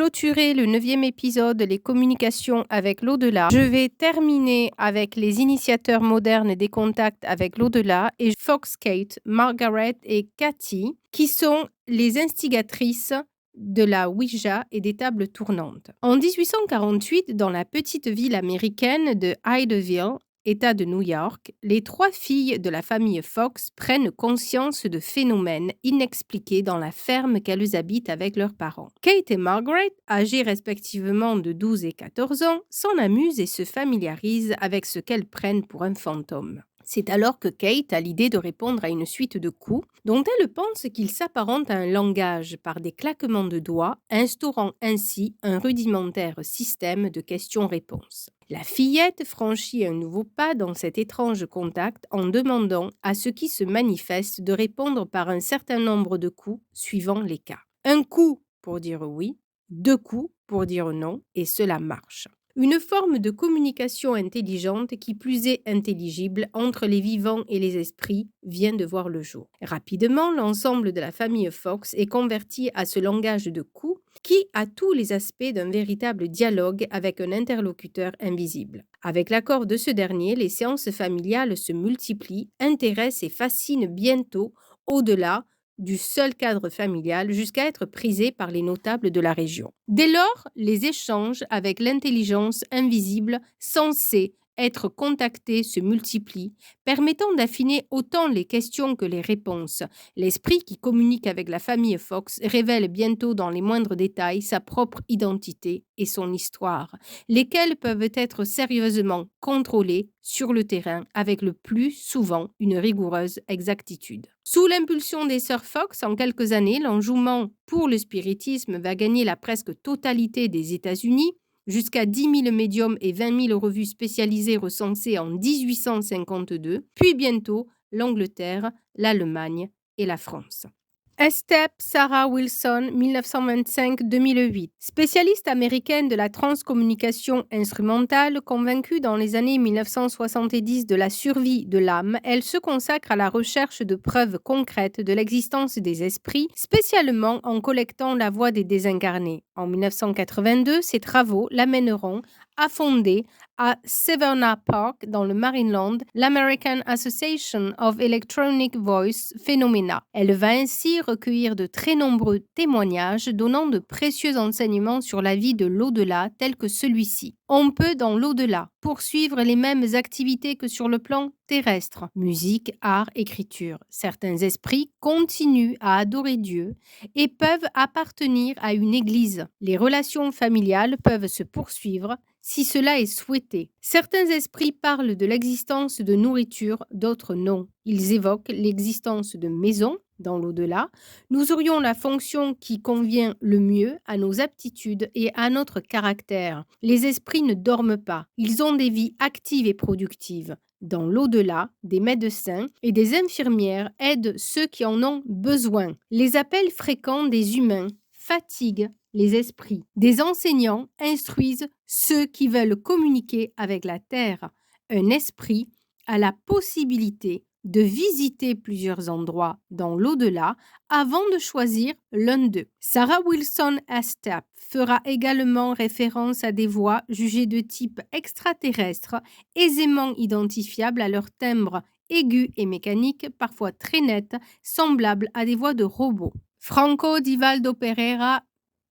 clôturer le 9e épisode, les communications avec l'au-delà, je vais terminer avec les initiateurs modernes des contacts avec l'au-delà et Fox, Kate, Margaret et Cathy, qui sont les instigatrices de la Ouija et des tables tournantes. En 1848, dans la petite ville américaine de Idaville, État de New York, les 3 filles de la famille Fox prennent conscience de phénomènes inexpliqués dans la ferme qu'elles habitent avec leurs parents. Kate et Margaret, âgées respectivement de 12 et 14 ans, s'en amusent et se familiarisent avec ce qu'elles prennent pour un fantôme. C'est alors que Kate a l'idée de répondre à une suite de coups dont elle pense qu'ils s'apparentent à un langage par des claquements de doigts, instaurant ainsi un rudimentaire système de questions-réponses. La fillette franchit un nouveau pas dans cet étrange contact en demandant à ce qui se manifeste de répondre par un certain nombre de coups suivant les cas. Un coup pour dire oui, 2 coups pour dire non, et cela marche. Une forme de communication intelligente qui plus est intelligible entre les vivants et les esprits vient de voir le jour. Rapidement, l'ensemble de la famille Fox est converti à ce langage de coups qui a tous les aspects d'un véritable dialogue avec un interlocuteur invisible. Avec l'accord de ce dernier, les séances familiales se multiplient, intéressent et fascinent bientôt au-delà du seul cadre familial jusqu'à être prisé par les notables de la région. Dès lors, les échanges avec l'intelligence invisible censée être contactée se multiplient, permettant d'affiner autant les questions que les réponses. L'esprit qui communique avec la famille Fox révèle bientôt dans les moindres détails sa propre identité et son histoire, lesquelles peuvent être sérieusement contrôlées sur le terrain avec le plus souvent une rigoureuse exactitude. Sous l'impulsion des sœurs Fox, en quelques années, l'enjouement pour le spiritisme va gagner la presque totalité des États-Unis, jusqu'à 10 000 médiums et 20 000 revues spécialisées recensées en 1852, puis bientôt l'Angleterre, l'Allemagne et la France. Estep Sarah Wilson, 1925-2008. Spécialiste américaine de la transcommunication instrumentale, convaincue dans les années 1970 de la survie de l'âme, elle se consacre à la recherche de preuves concrètes de l'existence des esprits, spécialement en collectant la voix des désincarnés. En 1982, ses travaux l'amèneront à fonder à Severna Park, dans le Maryland, l'American Association of Electronic Voice Phenomena. Elle va ainsi recueillir de très nombreux témoignages donnant de précieux enseignements sur la vie de l'au-delà tel que celui-ci. On peut, dans l'au-delà, poursuivre les mêmes activités que sur le plan terrestre, musique, art, écriture. Certains esprits continuent à adorer Dieu et peuvent appartenir à une église. Les relations familiales peuvent se poursuivre si cela est souhaité. Certains esprits parlent de l'existence de nourriture, d'autres non. Ils évoquent l'existence de maisons dans l'au-delà. Nous aurions la fonction qui convient le mieux à nos aptitudes et à notre caractère. Les esprits ne dorment pas. Ils ont des vies actives et productives. Dans l'au-delà, des médecins et des infirmières aident ceux qui en ont besoin. Les appels fréquents des humains fatiguent les esprits. Des enseignants instruisent ceux qui veulent communiquer avec la terre. Un esprit a la possibilité de visiter plusieurs endroits dans l'au-delà avant de choisir l'un d'eux. Sarah Wilson Estep fera également référence à des voix jugées de type extraterrestre, aisément identifiables à leur timbre aigu et mécanique, parfois très net, semblables à des voix de robots. Franco Divaldo Pereira,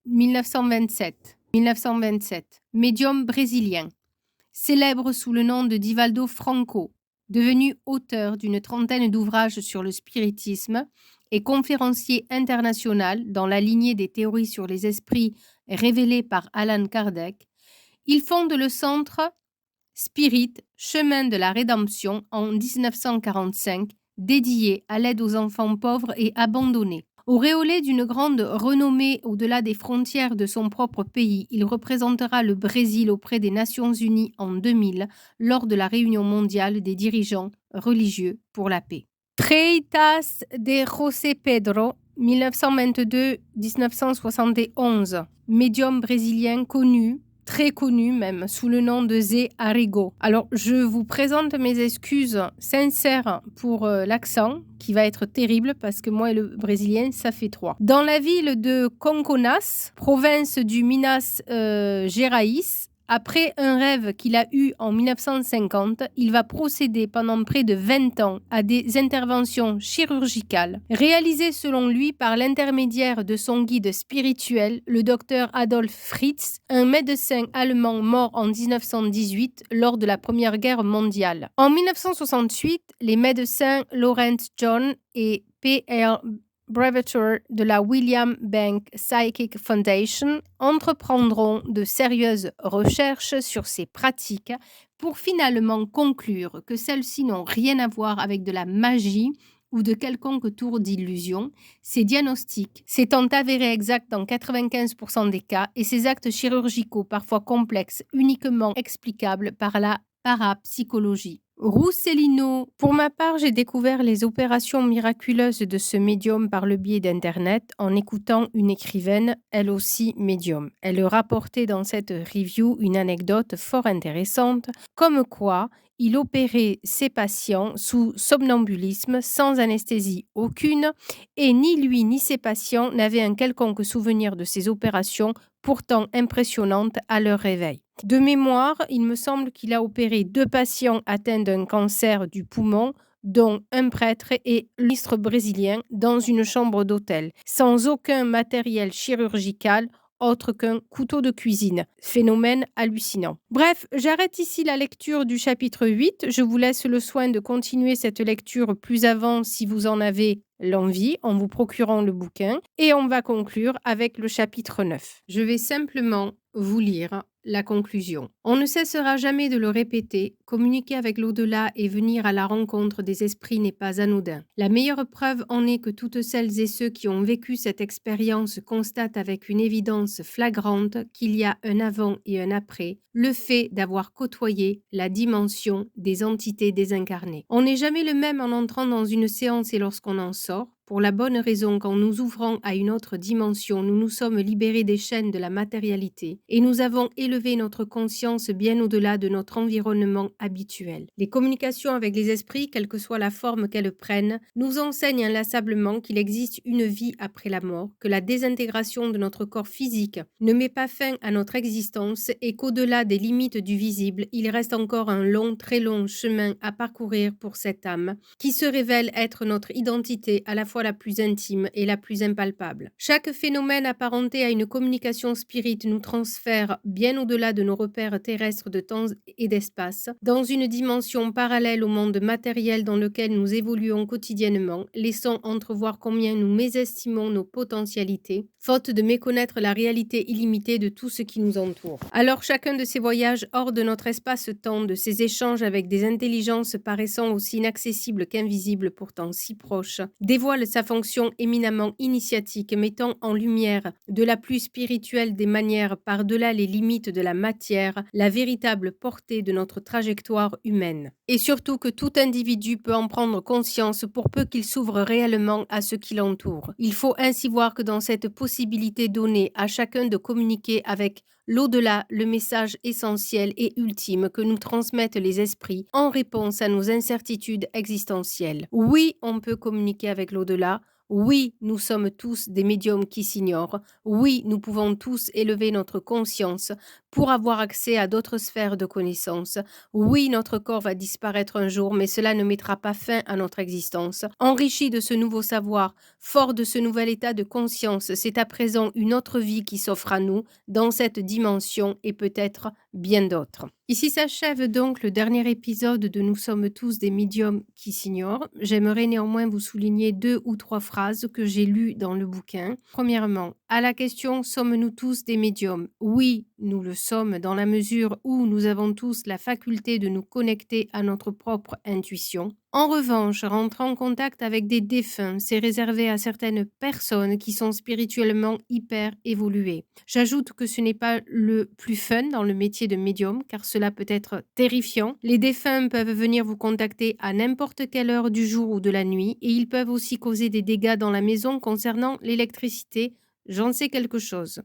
1927. Médium brésilien. Célèbre sous le nom de Divaldo Franco, devenu auteur d'une trentaine d'ouvrages sur le spiritisme et conférencier international dans la lignée des théories sur les esprits révélées par Allan Kardec, il fonde le centre Spirit, Chemin de la Rédemption en 1945, dédié à l'aide aux enfants pauvres et abandonnés. Auréolé d'une grande renommée au-delà des frontières de son propre pays, il représentera le Brésil auprès des Nations Unies en 2000 lors de la réunion mondiale des dirigeants religieux pour la paix. Freitas de José Pedro, 1922-1971, médium brésilien connu, très connu même, sous le nom de Zé Arrigo. Alors, je vous présente mes excuses sincères pour l'accent, qui va être terrible parce que moi et le brésilien, ça fait 3. Dans la ville de Conconas, province du Minas Gerais, après un rêve qu'il a eu en 1950, il va procéder pendant près de 20 ans à des interventions chirurgicales, réalisées selon lui par l'intermédiaire de son guide spirituel, le docteur Adolf Fritz, un médecin allemand mort en 1918 lors de la Première Guerre mondiale. En 1968, les médecins Lawrence John et P.R. Brevetor de la William Bank Psychic Foundation entreprendront de sérieuses recherches sur ces pratiques pour finalement conclure que celles-ci n'ont rien à voir avec de la magie ou de quelconque tour d'illusion. Ces diagnostics s'étant avérés exacts dans 95% des cas et ces actes chirurgicaux parfois complexes uniquement explicables par la parapsychologie. Rousselino. Pour ma part, j'ai découvert les opérations miraculeuses de ce médium par le biais d'Internet en écoutant une écrivaine, elle aussi médium. Elle rapportait dans cette review une anecdote fort intéressante, comme quoi il opérait ses patients sous somnambulisme, sans anesthésie aucune, et ni lui ni ses patients n'avaient un quelconque souvenir de ces opérations pourtant impressionnantes à leur réveil. De mémoire, il me semble qu'il a opéré 2 patients atteints d'un cancer du poumon, dont un prêtre et le ministre brésilien, dans une chambre d'hôtel, sans aucun matériel chirurgical autre qu'un couteau de cuisine. Phénomène hallucinant. Bref, j'arrête ici la lecture du chapitre 8. Je vous laisse le soin de continuer cette lecture plus avant si vous en avez l'envie, en vous procurant le bouquin. Et on va conclure avec le chapitre 9. Je vais simplement vous lire la conclusion. On ne cessera jamais de le répéter, communiquer avec l'au-delà et venir à la rencontre des esprits n'est pas anodin. La meilleure preuve en est que toutes celles et ceux qui ont vécu cette expérience constatent avec une évidence flagrante qu'il y a un avant et un après, le fait d'avoir côtoyé la dimension des entités désincarnées. On n'est jamais le même en entrant dans une séance et lorsqu'on en sort, pour la bonne raison qu'en nous ouvrant à une autre dimension, nous nous sommes libérés des chaînes de la matérialité et nous avons élevé notre conscience bien au-delà de notre environnement habituel. Les communications avec les esprits, quelle que soit la forme qu'elles prennent, nous enseignent inlassablement qu'il existe une vie après la mort, que la désintégration de notre corps physique ne met pas fin à notre existence et qu'au-delà des limites du visible, il reste encore un long, très long chemin à parcourir pour cette âme qui se révèle être notre identité à la fois la plus intime et la plus impalpable. Chaque phénomène apparenté à une communication spirite nous transfère bien au-delà de nos repères terrestres de temps et d'espace, dans une dimension parallèle au monde matériel dans lequel nous évoluons quotidiennement, laissant entrevoir combien nous mésestimons nos potentialités, faute de méconnaître la réalité illimitée de tout ce qui nous entoure. Alors chacun de ces voyages hors de notre espace-temps, de ces échanges avec des intelligences paraissant aussi inaccessibles qu'invisibles pourtant si proches, dévoile sa fonction éminemment initiatique, mettant en lumière de la plus spirituelle des manières par-delà les limites de la matière, la véritable portée de notre trajectoire humaine. Et surtout que tout individu peut en prendre conscience pour peu qu'il s'ouvre réellement à ce qui l'entoure. Il faut ainsi voir que dans cette possibilité donnée à chacun de communiquer avec l'au-delà, le message essentiel et ultime que nous transmettent les esprits en réponse à nos incertitudes existentielles. Oui, on peut communiquer avec l'au-delà. Oui, nous sommes tous des médiums qui s'ignorent. Oui, nous pouvons tous élever notre conscience pour avoir accès à d'autres sphères de connaissances. Oui, notre corps va disparaître un jour, mais cela ne mettra pas fin à notre existence. Enrichi de ce nouveau savoir, fort de ce nouvel état de conscience, c'est à présent une autre vie qui s'offre à nous dans cette dimension et peut-être bien d'autres. Ici s'achève donc le dernier épisode de Nous sommes tous des médiums qui s'ignorent. J'aimerais néanmoins vous souligner 2 ou 3 phrases que j'ai lues dans le bouquin. Premièrement, à la question « Sommes-nous tous des médiums ?» Oui, nous le sommes dans la mesure où nous avons tous la faculté de nous connecter à notre propre intuition. En revanche, rentrer en contact avec des défunts, c'est réservé à certaines personnes qui sont spirituellement hyper évoluées. J'ajoute que ce n'est pas le plus fun dans le métier de médium, car cela peut être terrifiant. Les défunts peuvent venir vous contacter à n'importe quelle heure du jour ou de la nuit, et ils peuvent aussi causer des dégâts dans la maison concernant l'électricité, j'en sais quelque chose.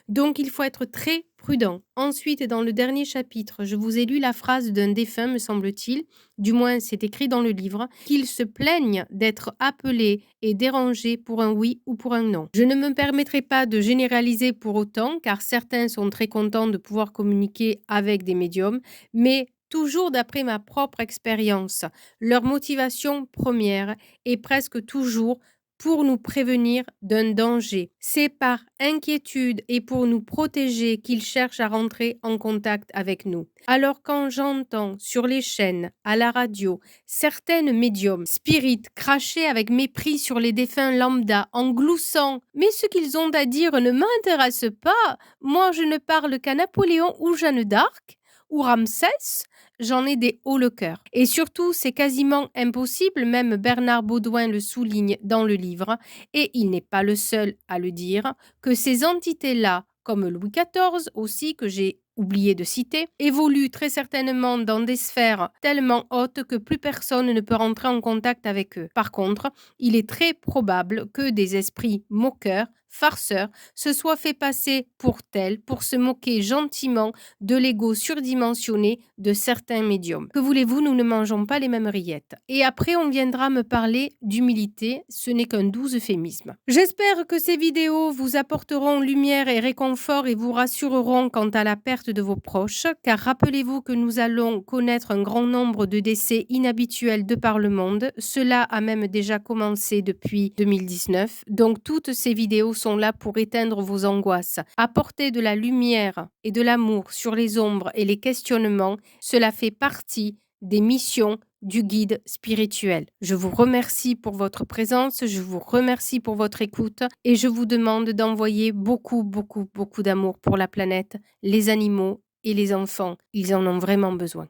Donc il faut être très prudent. Ensuite, dans le dernier chapitre, je vous ai lu la phrase d'un défunt, me semble-t-il, du moins c'est écrit dans le livre, qu'il se plaigne d'être appelé et dérangé pour un oui ou pour un non. Je ne me permettrai pas de généraliser pour autant, car certains sont très contents de pouvoir communiquer avec des médiums, mais toujours d'après ma propre expérience, leur motivation première est presque toujours pour nous prévenir d'un danger. C'est par inquiétude et pour nous protéger qu'ils cherchent à rentrer en contact avec nous. Alors quand j'entends sur les chaînes, à la radio, certaines médiums spirites cracher avec mépris sur les défunts lambda en gloussant « Mais ce qu'ils ont à dire ne m'intéresse pas, moi je ne parle qu'à Napoléon ou Jeanne d'Arc ou Ramsès », j'en ai des hauts le cœur. Et surtout, c'est quasiment impossible, même Bernard Baudouin le souligne dans le livre, et il n'est pas le seul à le dire, que ces entités-là, comme Louis XIV aussi, que j'ai oublié de citer, évoluent très certainement dans des sphères tellement hautes que plus personne ne peut rentrer en contact avec eux. Par contre, il est très probable que des esprits moqueurs, farceurs, se soient fait passer pour tels pour se moquer gentiment de l'ego surdimensionné de certains médiums. Que voulez-vous, nous ne mangeons pas les mêmes rillettes. Et après, on viendra me parler d'humilité, ce n'est qu'un doux euphémisme. J'espère que ces vidéos vous apporteront lumière et réconfort et vous rassureront quant à la perte de vos proches, car rappelez-vous que nous allons connaître un grand nombre de décès inhabituels de par le monde. Cela a même déjà commencé depuis 2019, donc toutes ces vidéos sont là pour éteindre vos angoisses, apporter de la lumière et de l'amour sur les ombres et les questionnements. Cela fait partie des missions du guide spirituel. Je vous remercie pour votre présence, je vous remercie pour votre écoute et je vous demande d'envoyer beaucoup, beaucoup, beaucoup d'amour pour la planète, les animaux et les enfants. Ils en ont vraiment besoin.